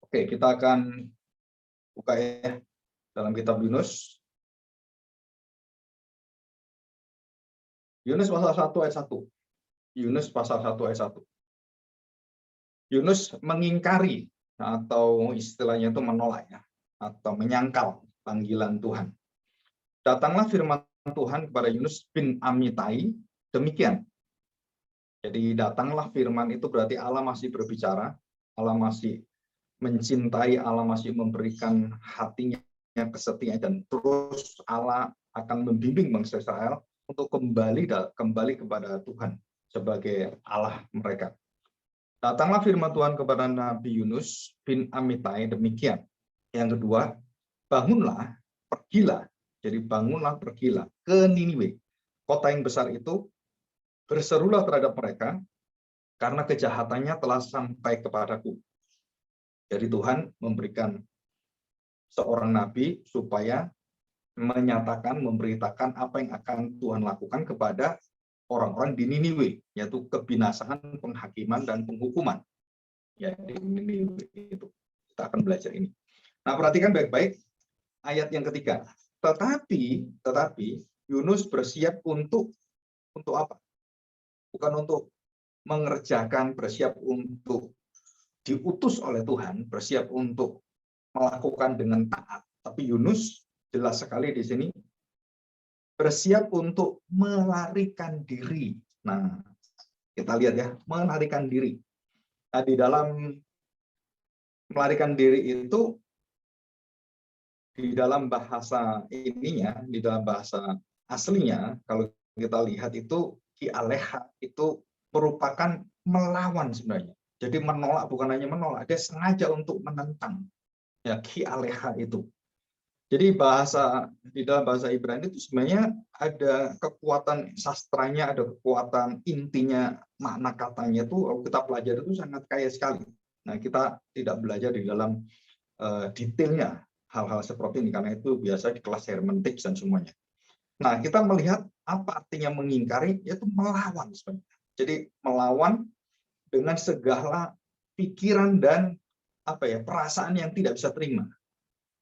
Oke, kita akan buka ya dalam kitab Yunus. Yunus pasal 1 ayat 1. Yunus pasal 1 ayat 1. Yunus mengingkari atau istilahnya itu menolak ya, atau menyangkal panggilan Tuhan. Datanglah firman Tuhan kepada Yunus bin Amitai demikian. Jadi datanglah firman itu berarti Allah masih berbicara, Allah masih mencintai, Allah masih memberikan hatinya kesetiaan, dan terus Allah akan membimbing bangsa Israel untuk kembali kepada Tuhan sebagai Allah mereka. Datanglah firman Tuhan kepada Nabi Yunus bin Amitai demikian. Yang kedua, bangunlah, pergilah. Jadi bangunlah, pergilah ke Niniwe, kota yang besar itu, berserulah terhadap mereka, karena kejahatannya telah sampai kepadaku. Jadi Tuhan memberikan seorang nabi supaya menyatakan, memberitakan apa yang akan Tuhan lakukan kepada orang-orang di Niniwe, yaitu kebinasaan, penghakiman, dan penghukuman. Ya, di Niniwe itu kita akan belajar ini. Nah, perhatikan baik-baik ayat yang ketiga. Tetapi Yunus bersiap untuk apa? Bukan untuk mengerjakan, bersiap untuk diutus oleh Tuhan, bersiap untuk melakukan dengan taat. Tapi Yunus jelas sekali di sini bersiap untuk melarikan diri. Nah, kita lihat ya, melarikan diri. Nah, di dalam melarikan diri itu, di dalam bahasa ininya, di dalam bahasa aslinya, kalau kita lihat itu, kialeha itu merupakan melawan sebenarnya. Jadi menolak, bukan hanya menolak, dia sengaja untuk menentang. Ya, kialeha itu. Jadi di dalam bahasa Ibrani itu sebenarnya ada kekuatan sastranya, ada kekuatan intinya, makna katanya itu kalau kita pelajari itu sangat kaya sekali. Nah, kita tidak belajar di dalam detailnya hal-hal seperti ini, karena itu biasa di kelas hermeneutik dan semuanya. Nah, kita melihat apa artinya mengingkari, yaitu melawan sebenarnya. Jadi melawan dengan segala pikiran dan perasaan yang tidak bisa terima.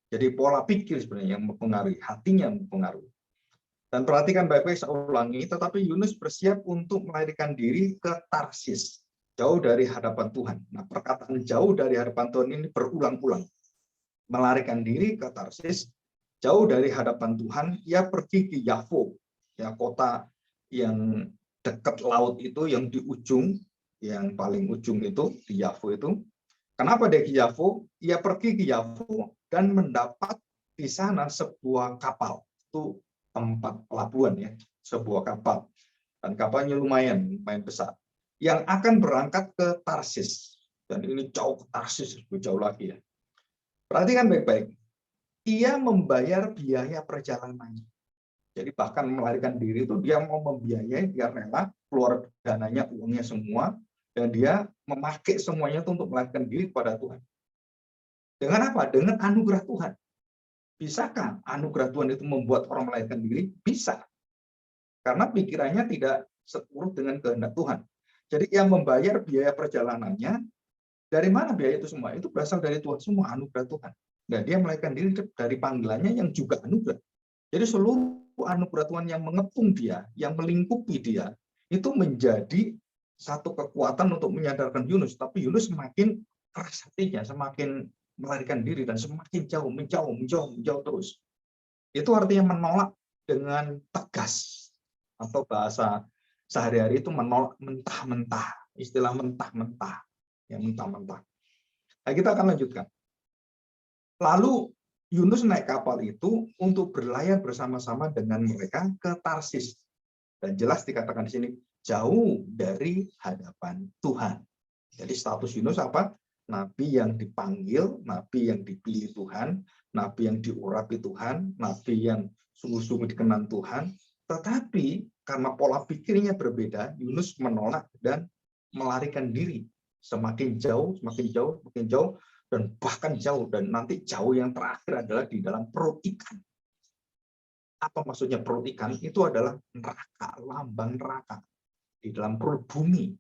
Jadi pola pikir sebenarnya yang mempengaruhi, hatinya yang mempengaruhi. Dan perhatikan baik-baik, saya ulangi, tetapi Yunus bersiap untuk melarikan diri ke Tarsis, jauh dari hadapan Tuhan. Nah, perkataan jauh dari hadapan Tuhan ini berulang-ulang. Melarikan diri ke Tarsis, jauh dari hadapan Tuhan, ia pergi ke Yafo, ya, kota yang dekat laut itu, yang di ujung, yang paling ujung itu, di Yafo itu. Kenapa dia ke Yafo? Ia pergi ke Yafo dan mendapat di sana sebuah kapal. Itu tempat pelabuhan ya, sebuah kapal. Dan kapalnya lumayan besar. Yang akan berangkat ke Tarsis. Dan ini jauh ke Tarsis, jauh lagi ya. Perhatikan baik-baik. Ia membayar biaya perjalanannya. Jadi bahkan melarikan diri itu dia mau membiayai, dia rela keluar dananya, uangnya semua, dan dia memakai semuanya itu untuk melarikan diri kepada Tuhan. Dengan apa? Dengan anugerah Tuhan. Bisakah anugerah Tuhan itu membuat orang melarikan diri? Bisa. Karena pikirannya tidak seturut dengan kehendak Tuhan. Jadi yang membayar biaya perjalanannya, dari mana biaya itu semua? Itu berasal dari Tuhan semua, anugerah Tuhan. Dan dia melarikan diri dari panggilannya yang juga anugerah. Jadi seluruh anugerah Tuhan yang mengepung dia, yang melingkupi dia, itu menjadi satu kekuatan untuk menyadarkan Yunus. Tapi Yunus semakin keras hatinya, semakin melarikan diri, dan semakin menjauh terus. Itu artinya menolak dengan tegas. Atau bahasa sehari-hari itu menolak mentah-mentah. Istilah mentah-mentah. Ya, mentah-mentah. Nah, kita akan lanjutkan. Lalu Yunus naik kapal itu untuk berlayar bersama-sama dengan mereka ke Tarsis. Dan jelas dikatakan di sini, jauh dari hadapan Tuhan. Jadi status Yunus apa? Nabi yang dipanggil, nabi yang dipilih Tuhan, nabi yang diurapi Tuhan, nabi yang sungguh-sungguh dikenan Tuhan. Tetapi karena pola pikirnya berbeda, Yunus menolak dan melarikan diri. Semakin jauh, dan bahkan jauh, dan nanti jauh yang terakhir adalah di dalam perut ikan. Apa maksudnya perut ikan? Itu adalah neraka, lambang neraka di dalam perut bumi.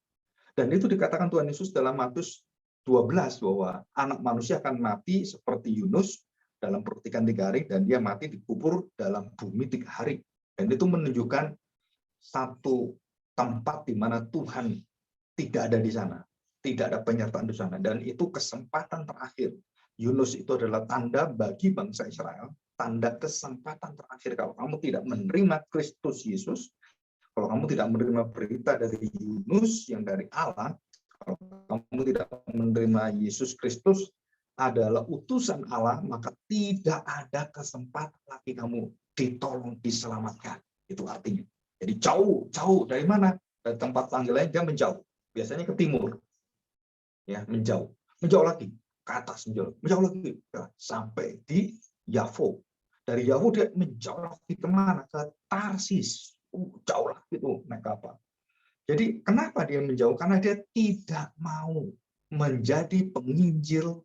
Dan itu dikatakan Tuhan Yesus dalam Matius 12 bahwa anak manusia akan mati seperti Yunus dalam perut ikan 3 hari, dan dia mati dikubur dalam bumi 3 hari. Dan itu menunjukkan satu tempat di mana Tuhan tidak ada di sana, tidak ada penyertaan di sana, dan itu kesempatan terakhir. Yunus itu adalah tanda bagi bangsa Israel, tanda kesempatan terakhir. Kalau kamu tidak menerima Kristus Yesus, kalau kamu tidak menerima berita dari Yunus yang dari Allah, kalau kamu tidak menerima Yesus Kristus adalah utusan Allah, maka tidak ada kesempatan lagi kamu ditolong, diselamatkan. Itu artinya. Jadi jauh dari mana? Dari tempat panggilannya dia menjauh. Biasanya ke timur. Ya, menjauh. Menjauh lagi ke atas, menjauh lagi sampai di Yafo. Dari Yafo dia menjauh lagi kemana? Ke Tarsis. Jauh lagi itu naik kapal. Jadi kenapa dia menjauh? Karena dia tidak mau menjadi penginjil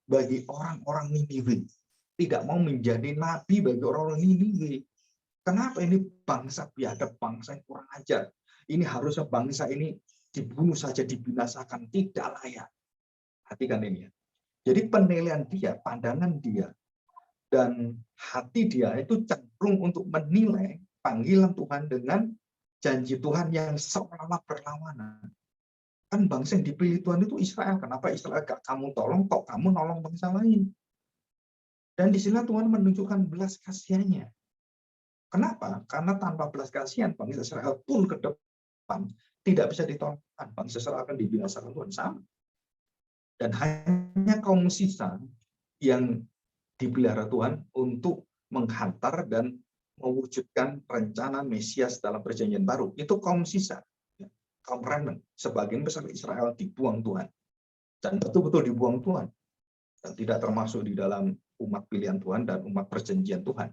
bagi orang-orang Niniwe. Tidak mau menjadi nabi bagi orang-orang Niniwe. Kenapa ini bangsa biadab, bangsa yang kurang ajar? Ini harusnya bangsa ini dibunuh saja, dibinasakan, tidak layak. Perhatikan ini ya. Jadi penilaian dia, pandangan dia, dan hati dia itu cenderung untuk menilai panggilan Tuhan dengan janji Tuhan yang seolah-olah berlawanan. Kan bangsa yang dipilih Tuhan itu Israel. Kenapa Israel gak kamu tolong, kok kamu nolong bangsa lain? Dan di sini Tuhan menunjukkan belas kasihannya. Kenapa? Karena tanpa belas kasihan, bangsa Israel pun ke depan tidak bisa ditolong. Bangsa Israel akan dibinasakan Tuhan sama. Dan hanya kaum sisa yang dipelihara Tuhan untuk menghantar dan mewujudkan rencana Mesias dalam perjanjian baru. Itu kaum sisa. Kaum remnant. Sebagian besar Israel dibuang Tuhan. Dan betul-betul dibuang Tuhan. Dan tidak termasuk di dalam umat pilihan Tuhan dan umat perjanjian Tuhan.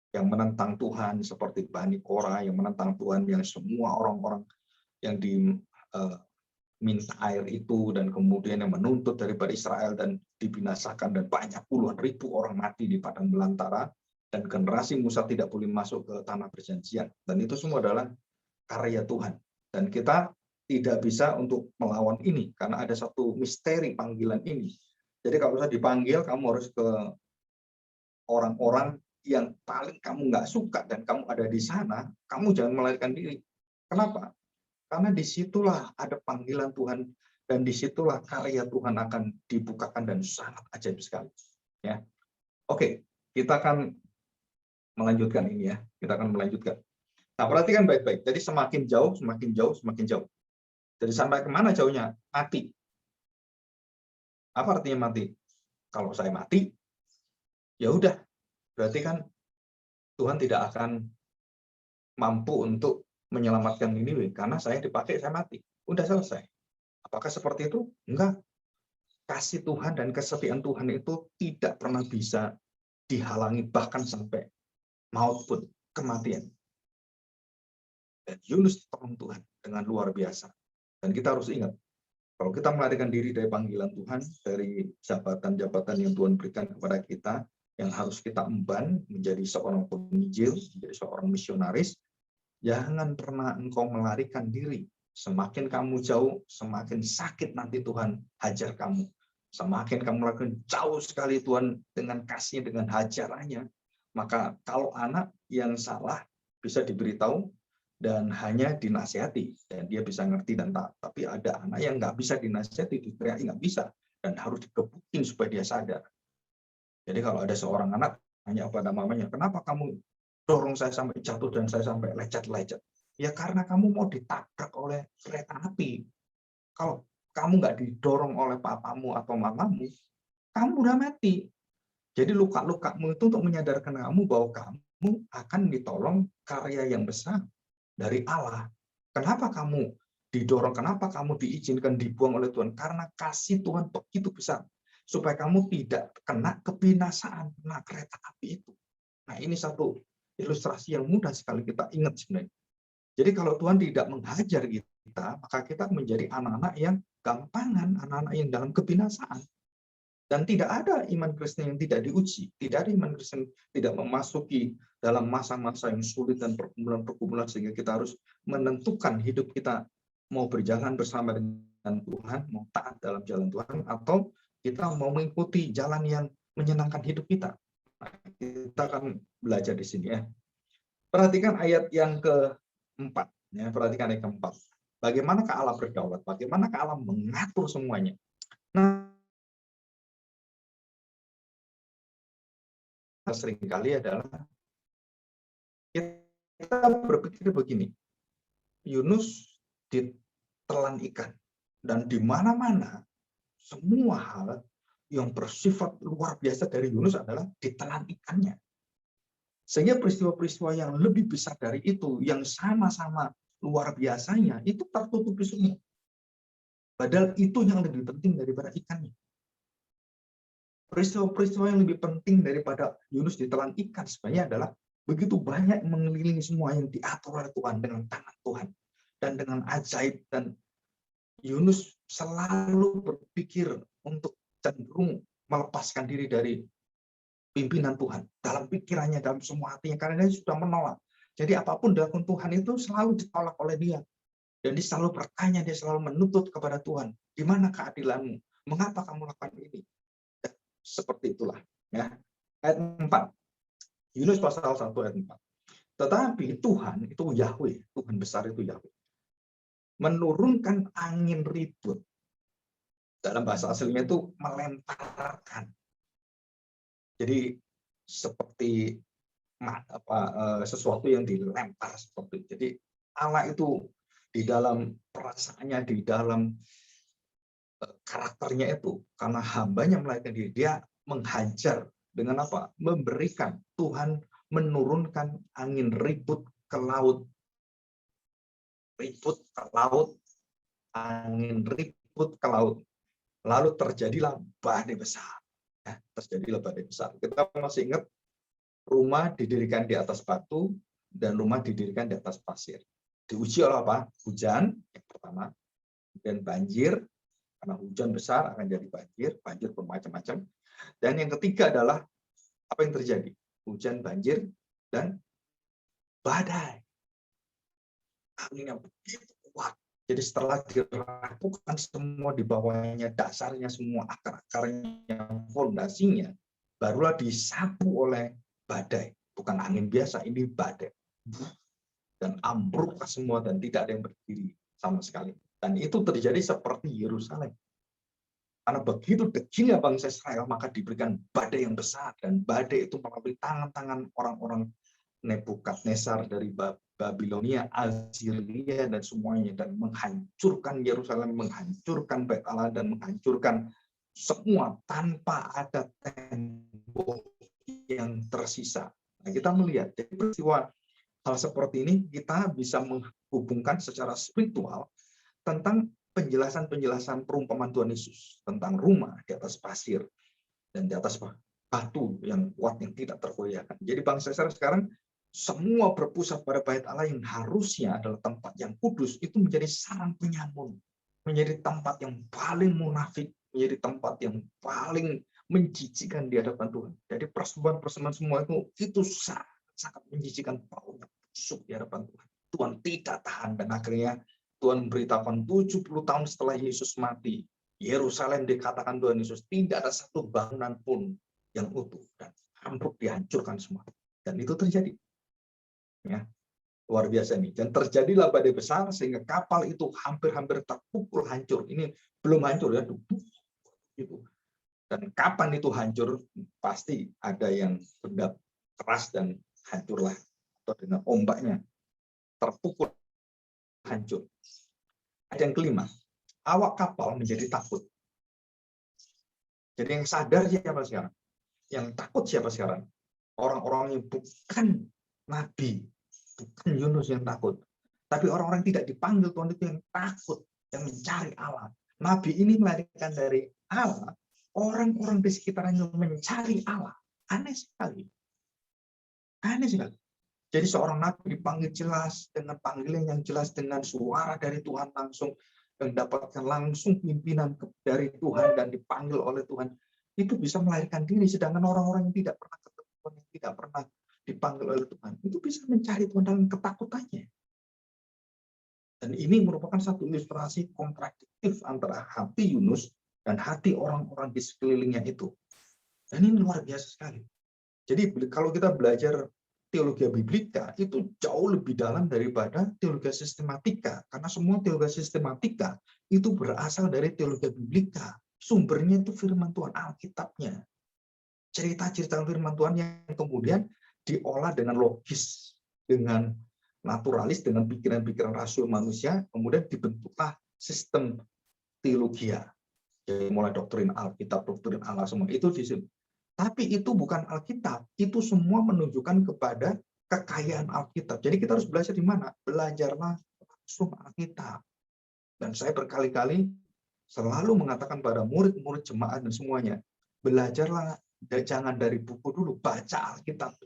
Yang menentang Tuhan seperti Bani Korah, yang menentang Tuhan, yang semua orang-orang yang diminta air itu, dan kemudian yang menuntut daripada Israel dan dibinasakan, dan banyak puluhan ribu orang mati di padang belantara, dan generasi Musa tidak boleh masuk ke tanah perjanjian. Dan itu semua adalah karya Tuhan. Dan kita tidak bisa untuk melawan ini, karena ada satu misteri panggilan ini. Jadi kalau saya dipanggil, kamu harus ke orang-orang yang paling kamu nggak suka dan kamu ada di sana, kamu jangan melarikan diri. Kenapa? Karena disitulah ada panggilan Tuhan, dan disitulah karya Tuhan akan dibukakan dan sangat ajaib sekali. Ya, oke, kita akan melanjutkan ini ya. Kita akan melanjutkan. Nah, perhatikan baik-baik. Jadi semakin jauh, semakin jauh, semakin jauh. Jadi sampai kemana jauhnya? Mati. Apa artinya mati? Kalau saya mati, ya udah. Berarti kan Tuhan tidak akan mampu untuk menyelamatkan Niniwe karena saya dipakai, saya mati. Udah selesai. Apakah seperti itu? Enggak. Kasih Tuhan dan kesetiaan Tuhan itu tidak pernah bisa dihalangi, bahkan sampai maut pun, kematian. Dan Yunus ditolong Tuhan dengan luar biasa. Dan kita harus ingat, kalau kita melarikan diri dari panggilan Tuhan, dari jabatan-jabatan yang Tuhan berikan kepada kita, yang harus kita emban menjadi seorang penginjil, menjadi seorang misionaris, jangan pernah engkau melarikan diri. Semakin kamu jauh, semakin sakit nanti Tuhan hajar kamu. Semakin kamu melakukan jauh sekali Tuhan dengan kasih, dengan hajarannya. Maka kalau anak yang salah bisa diberitahu dan hanya dinasihati, dan dia bisa ngerti dan taat. Tapi ada anak yang nggak bisa dinasihati, diteriaki nggak bisa, dan harus dikebukin supaya dia sadar. Jadi kalau ada seorang anak tanya pada mamanya, kenapa kamu dorong saya sampai jatuh dan saya sampai lecet-lecet? Ya karena kamu mau ditabrak oleh kereta api. Kalau kamu nggak didorong oleh papamu atau mamamu, kamu udah mati. Jadi luka-lukamu itu untuk menyadarkan kamu bahwa kamu akan ditolong karya yang besar dari Allah. Kenapa kamu didorong? Kenapa kamu diizinkan dibuang oleh Tuhan? Karena kasih Tuhan begitu besar. Supaya kamu tidak kena kebinasaan, kena kereta api itu. Nah, ini satu ilustrasi yang mudah sekali kita ingat sebenarnya. Jadi kalau Tuhan tidak menghajar kita, maka kita menjadi anak-anak yang gampangan, anak-anak yang dalam kebinasaan. Dan tidak ada iman Kristen yang tidak diuji. Tidak ada iman Kristen tidak memasuki dalam masa-masa yang sulit dan pergumulan-pergumulan, sehingga kita harus menentukan hidup kita mau berjalan bersama dengan Tuhan, mau taat dalam jalan Tuhan, atau kita mau mengikuti jalan yang menyenangkan hidup kita. Nah, kita akan belajar di sini ya. Perhatikan ayat yang keempat. Ya, perhatikan ayat keempat. Bagaimanakah Allah berdaulat? Bagaimanakah Allah mengatur semuanya? Nah, seringkali adalah kita berpikir begini, Yunus ditelan ikan, dan di mana-mana semua hal yang bersifat luar biasa dari Yunus adalah ditelan ikannya. Sehingga peristiwa-peristiwa yang lebih besar dari itu, yang sama-sama luar biasanya, itu tertutupi semua. Padahal itu yang lebih penting daripada ikannya. Peristiwa-peristiwa yang lebih penting daripada Yunus ditelan ikan sebenarnya adalah begitu banyak mengelilingi semua yang diatur oleh Tuhan dengan tangan Tuhan dan dengan ajaib, dan Yunus selalu berpikir untuk cenderung melepaskan diri dari pimpinan Tuhan dalam pikirannya, dalam semua hatinya, karena dia sudah menolak. Jadi apapun dilakukan Tuhan itu selalu ditolak oleh dia, dan dia selalu bertanya, dia selalu menuntut kepada Tuhan, di mana keadilanmu? Mengapa kamu lakukan ini? Dan seperti itulah ya. Ayat 4. Yunus pasal 1 ayat 4. Tetapi Tuhan itu Yahweh, Tuhan besar itu Yahweh, menurunkan angin ribut. Dalam bahasa aslinya itu melemparkan. Jadi seperti sesuatu yang dilempar seperti itu. Jadi Allah itu di dalam perasaannya, di dalam karakternya itu, karena hambanya melahirkan diri, dia menghajar dengan apa? Memberikan, Tuhan menurunkan angin ribut ke laut. Ribut ke laut, angin ribut ke laut. Lalu terjadilah badai besar. Ya, terjadilah badai besar. Kita masih ingat rumah didirikan di atas batu dan rumah didirikan di atas pasir. Diuji oleh apa? Hujan yang pertama, dan banjir, karena hujan besar akan jadi banjir, banjir bermacam-macam. Dan yang ketiga adalah apa yang terjadi? Hujan, banjir, dan badai. Angin yang begitu kuat. Jadi setelah dirapuhkan semua di bawahnya, dasarnya semua, akar-akarnya, fondasinya, barulah disapu oleh badai. Bukan angin biasa, ini badai. Dan ambruklah semua dan tidak ada yang berdiri sama sekali. Dan itu terjadi seperti Yerusalem. Karena begitu degilnya bangsa Israel, maka diberikan badai yang besar. Dan badai itu melalui tangan-tangan orang-orang Nebukadnezar dari Babilonia, Assyria, dan semuanya, dan menghancurkan Yerusalem, menghancurkan Bait Allah, dan menghancurkan semua tanpa ada tembok yang tersisa. Nah, kita melihat dari peristiwa hal seperti ini, kita bisa menghubungkan secara spiritual tentang penjelasan-penjelasan perumpamaan Tuhan Yesus tentang rumah di atas pasir dan di atas batu yang kuat yang tidak tergoyahkan. Jadi bangsa Israel sekarang semua berpusat pada bait Allah yang harusnya adalah tempat yang kudus, itu menjadi sarang penyamun, menjadi tempat yang paling munafik, menjadi tempat yang paling menjijikkan di hadapan Tuhan. Jadi persembahan-persembahan semua itu sangat menjijikkan, baunya busuk di hadapan Tuhan. Tuhan tidak tahan, dan akhirnya Tuhan memberitakan 70 tahun setelah Yesus mati, Yerusalem dikatakan Tuhan Yesus tidak ada satu bangunan pun yang utuh, dan ambruk, dihancurkan semua. Dan itu terjadi. Ya, luar biasa nih. Dan terjadilah badai besar sehingga kapal itu hampir-hampir terpukul hancur. Ini belum hancur ya, gitu. Dan kapan itu hancur? Pasti ada yang benda keras dan hancurlah, atau dengan ombaknya terpukul hancur. Ada yang kelima, awak kapal menjadi takut. Jadi yang sadar siapa sekarang? Yang takut siapa sekarang? Orang-orang yang bukan nabi, bukan Yunus yang takut, tapi orang-orang yang tidak dipanggil Tuhan itu yang takut, yang mencari Allah. Nabi ini melarikan dari Allah, orang-orang di sekitarnya mencari Allah. Aneh sekali. Aneh sekali. Jadi seorang nabi dipanggil jelas, dengan panggilan yang jelas, dengan suara dari Tuhan langsung, dan dapatkan langsung pimpinan dari Tuhan dan dipanggil oleh Tuhan. Itu bisa melarikan diri, sedangkan orang-orang yang tidak pernah ketemu Tuhan, yang tidak pernah dipanggil oleh Tuhan, itu bisa mencari Tuhan dalam ketakutannya. Dan ini merupakan satu ilustrasi kontradiktif antara hati Yunus dan hati orang-orang di sekelilingnya itu. Dan ini luar biasa sekali. Jadi kalau kita belajar teologi biblika, itu jauh lebih dalam daripada teologi sistematika. Karena semua teologi sistematika itu berasal dari teologi biblika. Sumbernya itu firman Tuhan, Alkitabnya. Cerita-cerita firman Tuhan yang kemudian diolah dengan logis, dengan naturalis, dengan pikiran-pikiran rasional manusia, kemudian dibentuklah sistem teologia. Jadi mulai doktrin Alkitab, doktrin Allah, semua itu di sini. Tapi itu bukan Alkitab, itu semua menunjukkan kepada kekayaan Alkitab. Jadi kita harus belajar di mana? Belajarlah langsung Alkitab. Dan saya berkali-kali selalu mengatakan pada murid-murid jemaat dan semuanya, belajarlah jangan dari buku dulu, baca Alkitab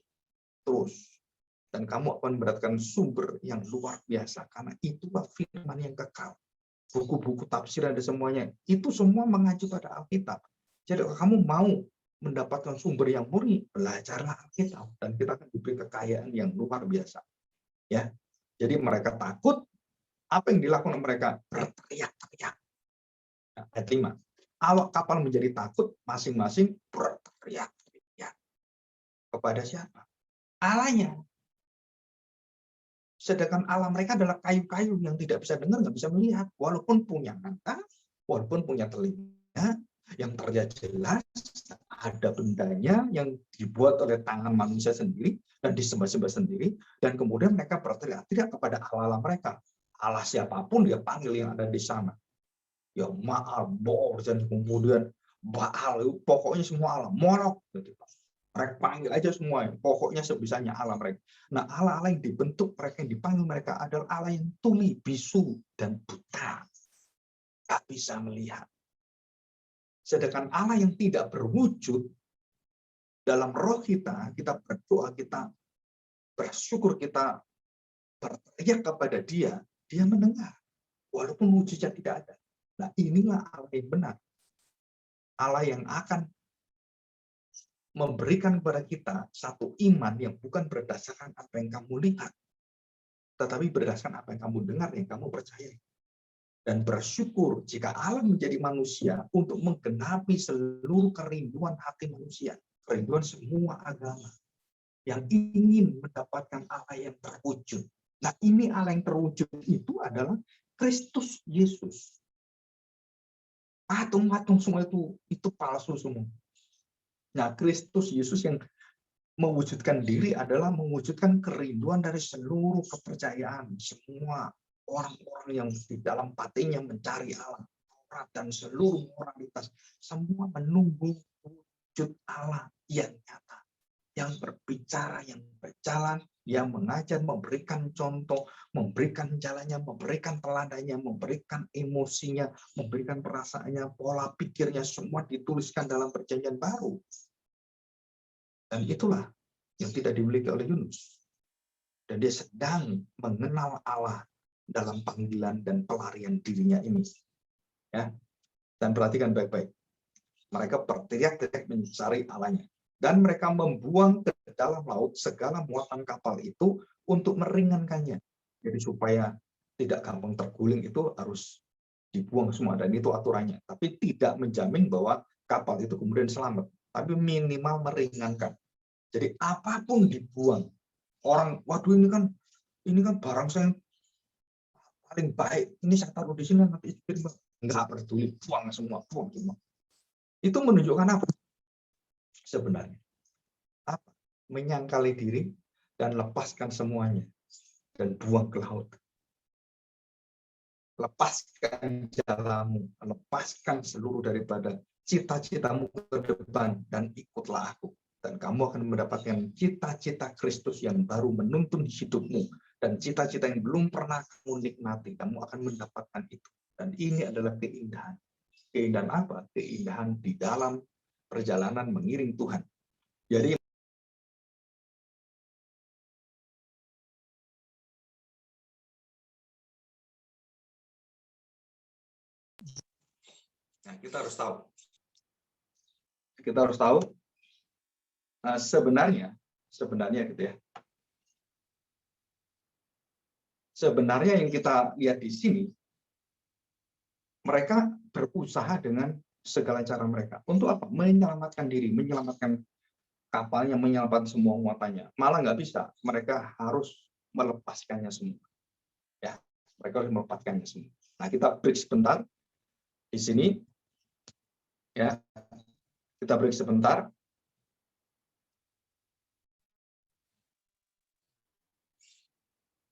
terus. Dan kamu akan mendapatkan sumber yang luar biasa, karena itulah firman yang kekal. Buku-buku tafsir dan semuanya, itu semua mengacu pada Alkitab. Jadi kalau kamu mau mendapatkan sumber yang murni, belajarlah Alkitab, dan kita akan diberi kekayaan yang luar biasa. Ya, jadi mereka takut. Apa yang dilakukan mereka? Berteriak-teriak. Nah, ayat 5. Awak kapal menjadi takut, masing-masing berteriak-teriak. Kepada siapa? Allahnya. Sedangkan Allah mereka adalah kayu-kayu yang tidak bisa dengar, nggak bisa melihat. Walaupun punya mata, walaupun punya telinga, yang terlihat jelas ada bendanya yang dibuat oleh tangan manusia sendiri dan disembah-sembah sendiri, dan kemudian mereka berteriak-teriak kepada Allah mereka. Allah siapapun dia panggil yang ada di sana. Ya Ma'al, Bor, dan kemudian Baal, pokoknya semua Allah, Molok. Mereka panggil aja semua, pokoknya sebisanya Allah mereka. Nah, Allah-Allah yang dibentuk mereka, yang dipanggil mereka adalah Allah yang tuli, bisu, dan buta. Tak bisa melihat. Sedangkan Allah yang tidak berwujud dalam roh kita berdoa, kita bersyukur, kita berteriak kepada Dia, Dia mendengar. Walaupun wujudnya tidak ada. Nah, inilah Allah yang benar. Allah yang akan memberikan kepada kita satu iman yang bukan berdasarkan apa yang kamu lihat, tetapi berdasarkan apa yang kamu dengar, yang kamu percaya. Dan bersyukur jika Allah menjadi manusia untuk menggenapi seluruh kerinduan hati manusia, kerinduan semua agama yang ingin mendapatkan Allah yang terwujud. Nah, ini Allah yang terwujud itu adalah Kristus Yesus. Patung-patung semua itu palsu semua. Nah, Kristus Yesus yang mewujudkan diri adalah mewujudkan kerinduan dari seluruh kepercayaan, semua orang-orang yang di dalam hatinya mencari Allah, dan seluruh moralitas, semua menunggu wujud Allah yang nyata, yang berbicara, yang berjalan, yang mengajar, memberikan contoh, memberikan jalannya, memberikan teladannya, memberikan emosinya, memberikan perasaannya, pola pikirnya, semua dituliskan dalam perjanjian baru. Dan itulah yang tidak dimiliki oleh Yunus. Dan dia sedang mengenal Allah dalam panggilan dan pelarian dirinya ini. Ya. Dan perhatikan baik-baik. Mereka berteriak-teriak mencari Allahnya. Dan mereka membuang ke dalam laut segala muatan kapal itu untuk meringankannya. Jadi supaya tidak gampang terguling itu harus dibuang semua. Dan itu aturannya. Tapi tidak menjamin bahwa kapal itu kemudian selamat. Tapi minimal meringankan. Jadi apapun dibuang. Orang, waduh ini kan barang saya yang paling baik. Ini saya taruh di sini nanti nggak peduli, buang semua. Itu menunjukkan apa? Sebenarnya apa? Menyangkali diri dan lepaskan semuanya dan buang ke laut. Lepaskan jalanmu, lepaskan seluruh daripada cita-citamu ke depan dan ikutlah aku. Dan kamu akan mendapatkan cita-cita Kristus yang baru menuntun hidupmu. Dan cita-cita yang belum pernah kamu nikmati, kamu akan mendapatkan itu. Dan ini adalah keindahan. Keindahan apa? Keindahan di dalam perjalanan mengiring Tuhan. Jadi, nah, kita harus tahu sebenarnya gitu ya. sebenarnya yang kita lihat di sini, mereka berusaha dengan segala cara mereka. Untuk apa? Menyelamatkan diri, menyelamatkan kapalnya, menyelamatkan semua muatannya. Malah nggak bisa. Mereka harus melepaskannya semua. Ya, mereka harus melepaskannya semua. Nah, kita break sebentar di sini. Ya, kita break sebentar.